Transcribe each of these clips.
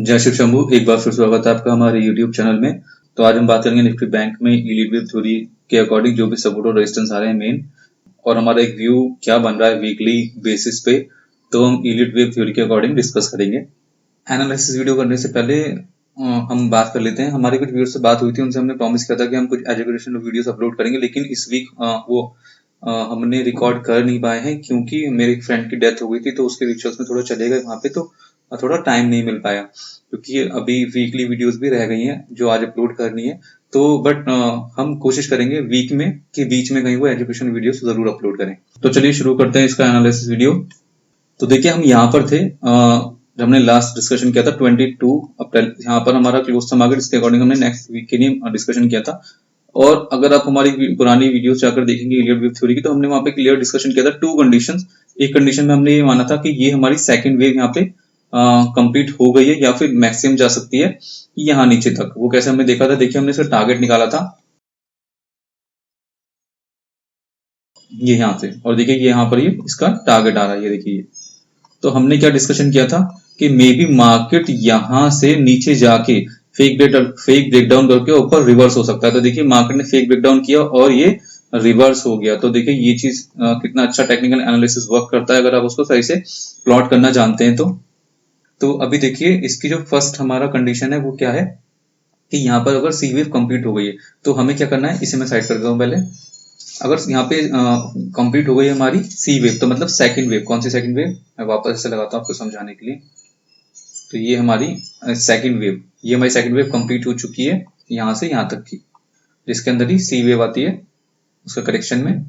जय शिव शंभू। एक बार फिर स्वागत है आपका हमारे YouTube चैनल में। तो आज हम बात करेंगे निफ्टी बैंक में यील्ड वेव थ्योरी के अकॉर्डिंग जो भी सपोर्ट और रेजिस्टेंस आ रहे हैं मेन, और हमारा एक व्यू क्या बन रहा है वीकली बेसिस पे, तो हम यील्ड वेव थ्योरी के अकॉर्डिंग डिस्कस करेंगे। एनालिसिस वीडियो करने से पहले हम बात कर लेते हैं। हमारे कुछ व्यूअर्स से बात हुई थी, उनसे हमने प्रॉमिस किया था कि हम कुछ एजुकेशनल वीडियोस अपलोड करेंगे, लेकिन इस वीक वो हमने रिकॉर्ड कर नहीं पाए हैं क्योंकि मेरे एक फ्रेंड की डेथ हो गई थी, तो उसके रिचुअल्स में थोड़ा चले गए वहाँ पे, तो थोड़ा टाइम नहीं मिल पाया क्योंकि अभी वीकली वीडियोस भी रह गई हैं जो आज अपलोड करनी है। तो बट हम कोशिश करेंगे वीक में कि बीच में कहीं वो एजुकेशन वीडियोस जरूर अपलोड करें। तो चलिए शुरू करते हैं इसका एनालिसिस वीडियो। तो देखिए हम यहाँ पर थे जब हमने लास्ट डिस्कशन किया था 22 अप्रैल, यहाँ पर हमारा क्लोज था मार्केट, इसके अकॉर्डिंग हमने नेक्स्ट वीक के लिए डिस्कशन किया था। और अगर आप हमारी पुरानी वीडियोस जाकर देखेंगे यील्ड वेव थ्योरी की, तो हमने वहां पे क्लियर डिस्कशन किया था टू कंडीशंस। एक कंडीशन में हमने ये माना था कि ये हमारी सेकंड वेव यहाँ पे कंप्लीट हो गई है या फिर मैक्सिमम जा सकती है यहाँ नीचे तक। वो कैसे हमने देखा था, देखिए हमने इसका टारगेट निकाला था ये यहाँ से, और देखिए ये यहाँ पर ये इसका टारगेट आ रहा है, ये देखिए। तो हमने क्या डिस्कशन किया था कि मे बी मार्केट यहाँ से नीचे जाके फेक ब्रेकडाउन करके ऊपर रिवर्स हो सकता है। तो देखिए मार्केट ने फेक ब्रेकडाउन किया और ये रिवर्स हो गया। तो देखिए ये चीज कितना अच्छा टेक्निकल एनालिसिस वर्क करता है अगर आप उसको सही से प्लॉट करना जानते हैं तो अभी देखिए इसकी जो फर्स्ट हमारा कंडीशन है वो क्या है कि यहाँ पर अगर सी वेव कंप्लीट हो गई है तो हमें क्या करना है, इसे मैं साइड कर देता हूँ पहले। अगर यहाँ पे कंप्लीट हो गई है हमारी सी वेव, तो मतलब सेकंड वेव, कौन सी सेकंड वेव, मैं वापस से लगाता हूँ आपको समझाने के लिए। तो ये हमारी सेकंड वेव, ये हमारी सेकंड वेव कंप्लीट हो चुकी है यहाँ से यहाँ तक की, जिसके अंदर ही सी वेव आती है उसका करेक्शन में।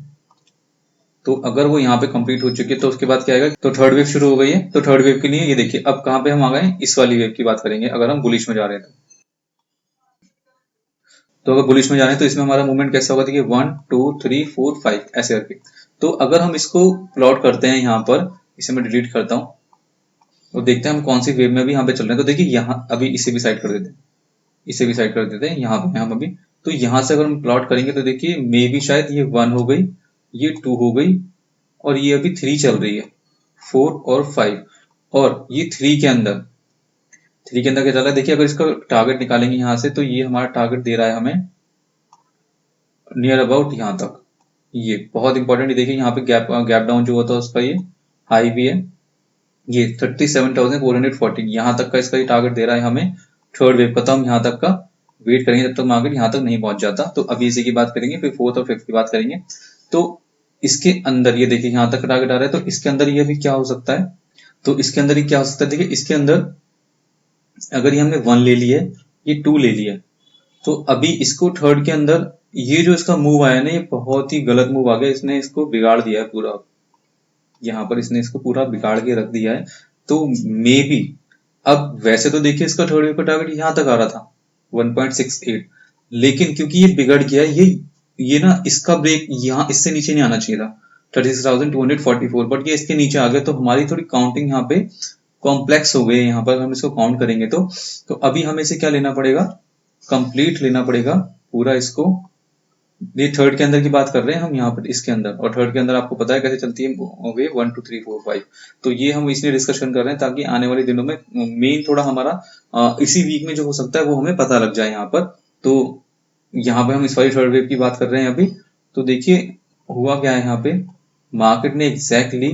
तो अगर वो यहाँ पे कंप्लीट हो चुकी है तो उसके बाद क्या आएगा, तो थर्ड वेव शुरू हो गई है। तो थर्ड वेव के लिए ये देखिए अब कहाँ पे हम आ गए, इस वाली वेव की बात करेंगे अगर हम बुलिश में जा रहे हैं तो अगर बुलिश में जा रहे हैं तो इसमें हमारा मूवमेंट कैसा होगा, देखिए 1 2 3 4 5 ऐसे करके। तो अगर हम इसको प्लॉट करते हैं यहाँ पर, इसे मैं डिलीट करता हूँ और देखते हैं हम कौन सी वेव में भी यहाँ पे चल रहे हैं। तो देखिए यहाँ अभी इसे भी साइड कर देते हैं, इसे भी साइड कर देते हैं यहाँ पे हम अभी। तो यहाँ से अगर हम प्लॉट करेंगे तो देखिए मे भी शायद ये 1 हो गई, ये 2 हो गई, और ये अभी 3 चल रही है, 4 और 5, और ये 3 के अंदर क्या चल रहा है, देखिए अगर इसका टारगेट निकालेंगे यहाँ से तो ये हमारा टारगेट दे रहा है हमें नियर अबाउट यहाँ तक। ये बहुत इंपॉर्टेंट, देखिए यहाँ पे गैप डाउन जो होता है उसका ये हाई भी है, ये 37,440 यहाँ तक का इसका ये टारगेट दे रहा है हमें थर्ड वेव का। तो हम यहाँ तक का वेट करेंगे जब तक मार्केट यहाँ तक नहीं पहुंच जाता। तो अभी इसी की बात करेंगे, फिर फोर्थ और फिफ्थ की बात करेंगे। तो इसके अंदर ये देखिए यहाँ तक टारगेट आ रहा है, तो इसके अंदर ये भी क्या हो सकता है, तो इसके अंदर ही क्या हो सकता है, देखिए इसके अंदर अगर ये हमने 1 ले लिया है, ये 2 ले लिया, तो अभी इसको थर्ड के अंदर ये जो इसका मूव आया ना, ये बहुत ही गलत मूव आ गया, इसने इसको बिगाड़ दिया है पूरा, यहाँ पर इसने इसको पूरा बिगाड़ के रख दिया है। तो मे बी अब वैसे तो देखिए इसका थर्ड वेव का टारगेट यहाँ तक आ रहा था 1.68, लेकिन क्योंकि ये बिगड़ गया, ये ना इसका ब्रेक यहाँ इससे नीचे नहीं आना चाहिए था 36,244, बट ये इसके नीचे आ गया। तो हमारी थोड़ी काउंटिंग यहाँ पे कॉम्प्लेक्स हो गई है, यहाँ पर हम इसको काउंट करेंगे तो अभी हमें इसे क्या लेना पड़ेगा, कंप्लीट लेना पड़ेगा पूरा इसको। ये थर्ड के अंदर की बात कर रहे हैं हम यहाँ पर इसके अंदर, और थर्ड के अंदर आपको पता है कैसे चलती है वेव 1 2 3 4 5। तो ये हम इसलिए डिस्कशन कर रहे हैं ताकि आने वाले दिनों में मेन थोड़ा हमारा इसी वीक में जो हो सकता है वो हमें पता लग जाए यहाँ पर। तो यहाँ पे हम इस वाली थर्ड वेव की बात कर रहे हैं अभी। तो देखिए हुआ क्या है, यहाँ पे मार्केट ने एग्जैक्टली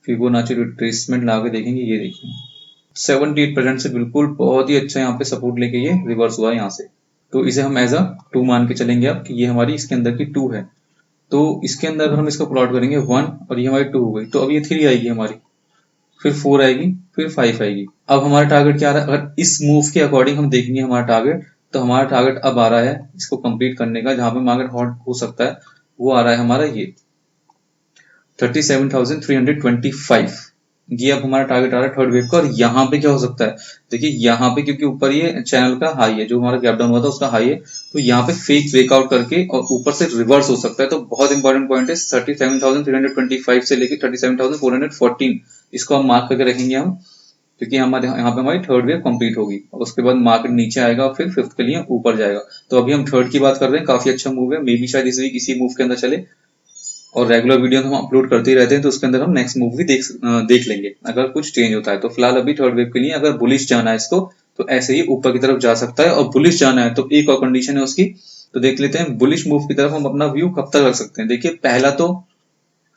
फिबोनाची रिट्रेसमेंट ला के देखेंगे, ये देखिए 78% से बिल्कुल बहुत ही अच्छा यहाँ पे सपोर्ट लेके ये रिवर्स हुआ यहाँ से। तो इसे हम एज अ 2 मान के चलेंगे अब कि ये हमारी इसके अंदर की 2 है। तो इसके अंदर अगर हम इसको प्लॉट करेंगे 1 और ये हमारी 2 हो गई, तो अब ये 3 आएगी हमारी, फिर 4 आएगी, फिर 5 आएगी। अब हमारा टारगेट क्या आ रहा है, अगर इस मूव के अकॉर्डिंग हम देखेंगे हमारा टारगेट, तो हमारा टारगेट अब आ रहा है इसको कंप्लीट करने का, जहां पे मार्केट हॉट हो सकता है वो आ रहा है हमारा ये 37,325। ये अब हमारा टारगेट आ रहा है थर्ड वेव का। और यहाँ पे क्या हो सकता है, देखिए यहाँ पे क्योंकि ऊपर ये चैनल का हाई है, जो हमारा गैप डाउन हुआ था उसका हाई है, तो यहाँ पे फेक ब्रेकआउट करके और ऊपर से रिवर्स हो सकता है। तो बहुत इंपॉर्टेंट पॉइंट है 37,325 से लेकर 37,414, इसको हम मार्क करके रखेंगे हम, क्योंकि हमारे यहाँ पे हमारी थर्ड वेव कंप्लीट होगी और उसके बाद मार्केट नीचे आएगा और फिर फिफ्थ के लिए ऊपर जाएगा। तो अभी हम थर्ड की बात कर रहे हैं, काफी अच्छा मूव है, मे बी शायद इस वीक इसी मूव के अंदर चले, और रेगुलर वीडियो हम अपलोड करते ही रहते हैं, तो उसके अंदर हम नेक्स्ट मूव भी देख लेंगे अगर कुछ चेंज होता है। तो फिलहाल अभी थर्ड वेव के लिए अगर बुलिश जाना है इसको, तो ऐसे ही ऊपर की तरफ जा सकता है। और बुलिश जाना है तो एक और कंडीशन है उसकी, तो देख लेते हैं बुलिश मूव की तरफ हम अपना व्यू कब तक रख सकते हैं। देखिए पहला तो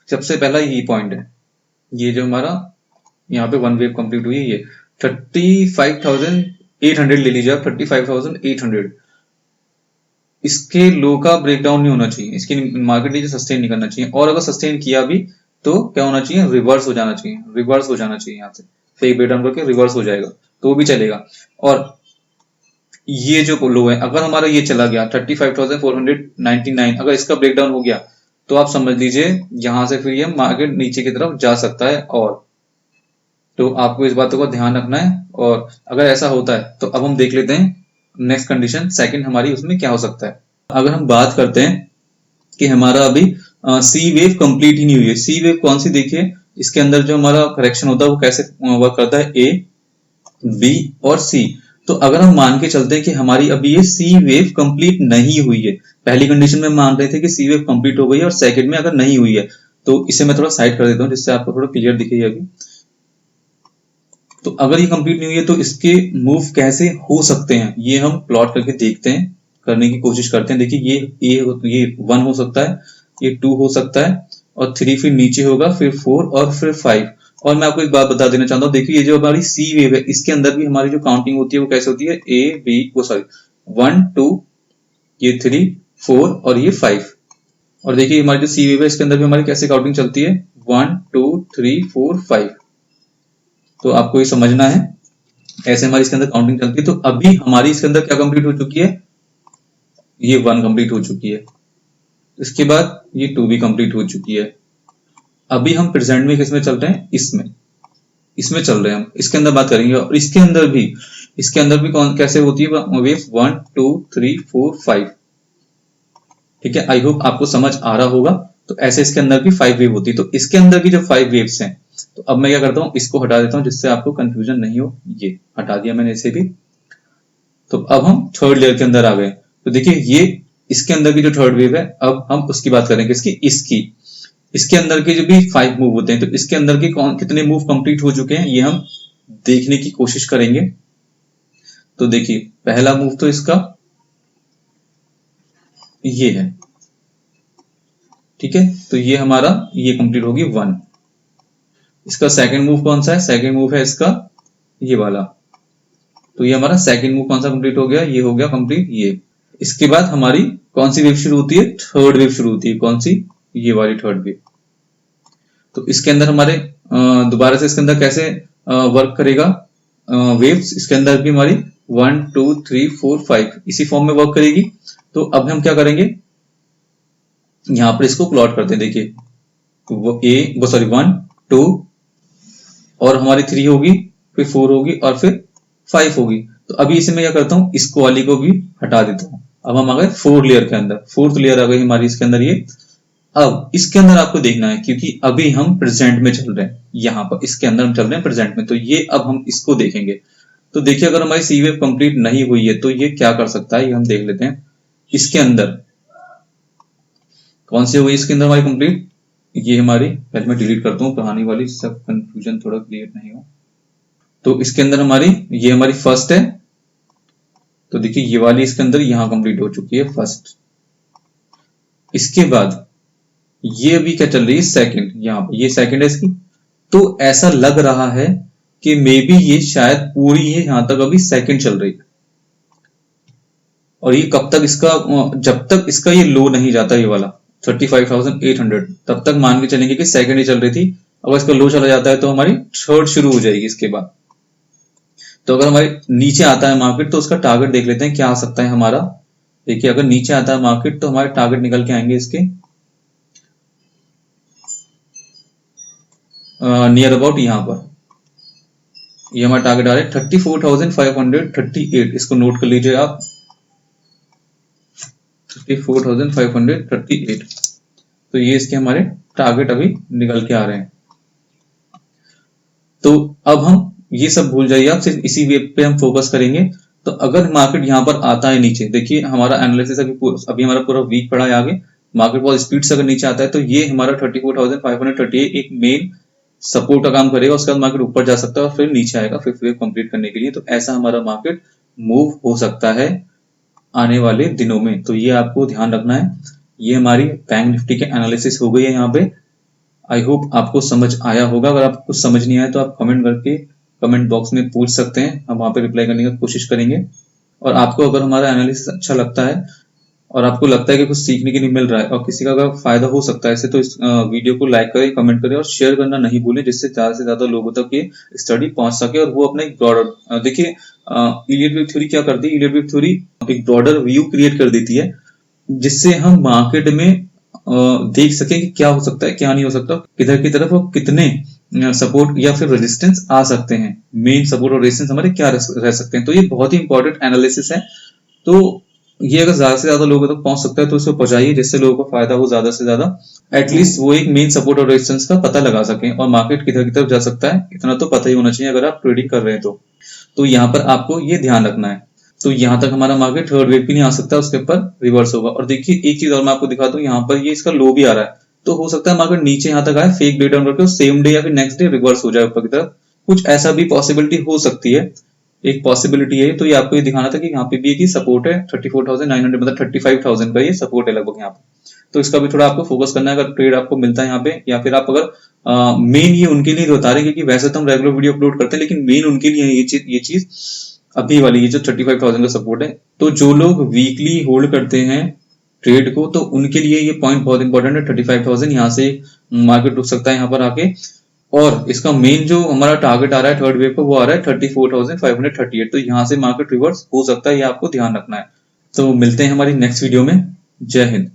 सबसे पहला यही पॉइंट है, ये जो हमारा यहाँ पे वन वेव कंप्लीट हुई है, ये 35,800 ले लीजिए आप, 35,800। इसके लो का ब्रेकडाउन नहीं होना चाहिए, इसकी मार्केट नीचे सस्टेन नहीं करना चाहिए, और अगर सस्टेन किया भी तो क्या होना चाहिए, रिवर्स हो जाना चाहिए, रिवर्स हो जाना चाहिए यहाँ से, फेक ब्रेकडाउन करके रिवर्स हो जाएगा तो भी चलेगा। और ये जो लो है अगर हमारा ये चला गया 35,499, अगर इसका ब्रेकडाउन हो गया तो आप समझ लीजिए यहाँ से फिर ये मार्केट नीचे की तरफ जा सकता है। और तो आपको इस बातों का ध्यान रखना है। और अगर ऐसा होता है तो अब हम देख लेते हैं नेक्स्ट कंडीशन सेकंड हमारी उसमें क्या हो सकता है। अगर हम बात करते हैं कि हमारा अभी सी वेव कंप्लीट ही नहीं हुई है, सी वेव कौन सी, देखिए इसके अंदर जो हमारा करेक्शन होता है वो कैसे वर्क करता है, ए बी और सी। तो अगर हम मान के चलते हैं कि हमारी अभी ये सी वेव कंप्लीट नहीं हुई है, पहली कंडीशन में मान रहे थे कि सी वेव कंप्लीट हो गई है और सेकंड में अगर नहीं हुई है, तो इसे मैं थोड़ा साइड कर देता हूँ जिससे आपको थोड़ा क्लियर दिखे अभी। तो अगर ये कंप्लीट नहीं हुई है तो इसके मूव कैसे हो सकते हैं ये हम प्लॉट करके देखते हैं, करने की कोशिश करते हैं। देखिए ये 1 हो सकता है, ये 2 हो सकता है, और 3 फिर नीचे होगा, फिर 4 और फिर 5। और मैं आपको एक बात बता देना चाहता हूँ, देखिए ये जो हमारी सी वेव है इसके अंदर भी हमारी जो काउंटिंग होती है वो कैसे होती है, ए बी वो सॉरी 1 2 ये 3 4 और ये 5। और देखिए हमारी जो सी वेव है इसके अंदर भी हमारी कैसे काउंटिंग चलती है, 1 2 3 4 5। तो आपको ये समझना है, ऐसे हमारी इसके अंदर काउंटिंग चलती है। तो अभी हमारी इसके अंदर क्या कंप्लीट हो चुकी है, ये 1 कंप्लीट हो चुकी है, इसके बाद ये 2 भी कंप्लीट हो चुकी है। अभी हम प्रेजेंट में किसमें चल रहे हैं, इसमें चल रहे हैं हम, इसके अंदर बात करेंगे। और इसके अंदर भी कौन कैसे होती है वेव्स, 1 2 3 4 5। ठीक है, आई होप आपको समझ आ रहा होगा। तो ऐसे इसके अंदर भी 5 वेव होती है। तो इसके अंदर भी जो 5 वेव्स हैं, तो अब मैं क्या करता हूँ, इसको हटा देता हूँ जिससे आपको कंफ्यूजन नहीं हो। ये हटा दिया मैंने इसे भी। तो अब हम थर्ड लेयर के अंदर आ गए। तो देखिए ये इसके अंदर की जो थर्ड वेव है, अब हम उसकी बात करेंगे, इसके अंदर के जो भी 5 मूव होते हैं, तो इसके अंदर के कितने मूव कंप्लीट हो चुके हैं ये हम देखने की कोशिश करेंगे। तो देखिए पहला मूव तो इसका ये है, ठीक है, तो ये हमारा ये कंप्लीट होगी 1। इसका सेकंड मूव कौन सा है, सेकंड मूव है इसका ये वाला। तो ये हमारा सेकंड मूव कौन सा कंप्लीट हो गया, ये हो गया कंप्लीट ये। इसके बाद हमारी कौन सी वेव शुरू होती है, थर्ड वेव शुरू होती है, कौन सी, ये वाली थर्ड वेव। तो इसके अंदर हमारे दोबारा से इसके अंदर कैसे वर्क करेगा वेव्स, इसके अंदर भी हमारी 1 2 3 4 5 इसी फॉर्म में वर्क करेगी। तो अब हम क्या करेंगे, यहां पर इसको प्लॉट करते हैं। देखिए वो वो सॉरी 1 2 और हमारी 3 होगी, फिर 4 होगी और फिर 5 होगी। तो अभी इसे मैं क्या करता हूँ, इसको वाली को भी हटा देता हूँ। अब हम आ गए फोर्थ लेयर के अंदर, फोर्थ लेयर आ गई हमारी इसके अंदर ये। अब इसके अंदर आपको देखना है क्योंकि अभी हम प्रेजेंट में चल रहे हैं, यहाँ पर इसके अंदर हम चल रहे हैं प्रेजेंट में, तो ये अब हम इसको देखेंगे। तो देखिए अगर हमारी सी वेव कंप्लीट नहीं हुई है तो ये क्या कर सकता है, ये हम देख लेते हैं। इसके अंदर कौन सी हुई इसके अंदर हमारी कंप्लीट, ये हमारी, पहले मैं डिलीट करता हूँ पुरानी वाली, सब कंफ्यूजन थोड़ा क्लियर नहीं हो। तो इसके अंदर हमारी ये हमारी फर्स्ट है। तो देखिए ये वाली इसके अंदर यहाँ कंप्लीट हो चुकी है फर्स्ट। इसके बाद ये अभी क्या चल रही है, सेकंड, यहाँ पे ये सेकंड है इसकी। तो ऐसा लग रहा है कि मे बी ये शायद पूरी है यहां तक अभी सेकंड चल रही है। और ये कब तक इसका, जब तक इसका ये लो नहीं जाता ये वाला 35,800, तब तक मान के चलेंगे कि सेकंड ही चल रही थी। अगर इसका लो चला जाता है तो हमारी थर्ड शुरू हो जाएगी इसके बाद। तो अगर हमारे नीचे आता है मार्केट तो उसका टारगेट देख लेते हैं क्या आ सकता है हमारा। देखिए अगर नीचे आता है मार्केट तो हमारे टारगेट निकल के आएंगे इसके नियर अबाउट यहाँ पर। ये हमारा टारगेट आ रहा है 34,538, इसको नोट कर लीजिए आप, 34,538। तो ये इसके हमारे टारगेट अभी निकल के आ रहे हैं। तो अब हम ये सब भूल जाइए, आप सिर्फ इसी वेब पे हम फोकस करेंगे। तो अगर मार्केट यहाँ पर आता है नीचे, देखिए हमारा एनालिसिस अभी हमारा पूरा वीक पड़ा है आगे, मार्केट बहुत स्पीड से अगर नीचे आता है तो ये हमारा 34,538 एक मेन सपोर्ट का काम करेगा, उसके बाद मार्केट ऊपर जा सकता है और फिर नीचे आएगा फिफ्थ वेव कंप्लीट करने के लिए। तो ऐसा हमारा मार्केट मूव हो सकता है आने वाले दिनों में, तो ये आपको ध्यान रखना है। ये हमारी बैंक निफ्टी के एनालिसिस हो गई है यहाँ पे। आई होप आपको समझ आया होगा। अगर आपको कुछ समझ नहीं आया तो आप कमेंट करके कमेंट बॉक्स में पूछ सकते हैं, हम वहाँ पे रिप्लाई करने की कोशिश करेंगे। और आपको अगर हमारा एनालिसिस अच्छा लगता है और आपको लगता है कि कुछ सीखने के लिए मिल रहा है और किसी का अगर फायदा हो सकता है इससे, तो इस वीडियो को लाइक करें, कमेंट करें और शेयर करना नहीं भूलें, जिससे ज्यादा से ज्यादा लोगों तक ये स्टडी पहुंच सके और वो अपना एक ब्रॉडर, देखिए इलियट वेव थ्योरी क्या करती है, इलियट वेव थ्योरी एक ब्रॉडर व्यू क्रिएट कर देती है, जिससे हम मार्केट में देख सकें कि क्या हो सकता है क्या नहीं हो सकता, किधर की तरफ और कितने सपोर्ट या फिर रेजिस्टेंस आ सकते हैं, मेन सपोर्ट और रेजिस्टेंस हमारे क्या रह सकते हैं। तो ये बहुत ही इंपॉर्टेंट एनालिसिस है। तो ये अगर ज्यादा से ज्यादा लोगों तक पहुंच सकता है तो इसको पहुंचाइए, जिससे लोगों को फायदा हो ज्यादा से ज्यादा। एटलीस्ट वो एक मेन सपोर्ट और रेजिस्टेंस का पता लगा सकें और मार्केट किधर की तरफ जा सकता है इतना तो पता ही होना चाहिए अगर आप ट्रेडिंग कर रहे हैं तो यहाँ पर आपको ये ध्यान रखना है। तो यहाँ तक हमारा मार्केट थर्ड वेव भी नहीं आ सकता, उसके ऊपर रिवर्स होगा। और देखिए एक चीज और मैं आपको दिखाता हूँ, यहाँ पर ये इसका लो भी आ रहा है, तो हो सकता है मार्केट नीचे यहाँ तक आए, फेक डे डाउन करके सेम डे या फिर नेक्स्ट डे रिवर्स हो जाए ऊपर की तरफ, कुछ ऐसा भी पॉसिबिलिटी हो सकती है, एक पॉसिबिलिटी है। तो ये आपको ये दिखाना था कि यहाँ पे भी एक ही सपोर्ट है 34,900, मतलब 35,000 का ये सपोर्ट है लगभग यहाँ पे। तो इसका भी थोड़ा आपको फोकस करना है अगर ट्रेड आपको मिलता है यहाँ पे, या फिर आप अगर मेन ये उनके लिए बता रहे हैं क्योंकि वैसे तो हम रेगुलर वीडियो अपलोड करते हैं, लेकिन मेन उनके लिए ये चीज अभी वाली ये जो 35,000 का सपोर्ट है। तो जो लोग वीकली होल्ड करते हैं ट्रेड को, तो उनके लिए ये पॉइंट बहुत इंपॉर्टेंट है। 35,000 यहाँ से मार्केट रुक सकता है यहाँ पर आके, और इसका मेन जो हमारा टारगेट आ रहा है थर्ड वेव को, वो आ रहा है 34,538। तो यहाँ से मार्केट रिवर्स हो सकता है, ये आपको ध्यान रखना है। तो मिलते हैं हमारी नेक्स्ट वीडियो में। जय हिंद।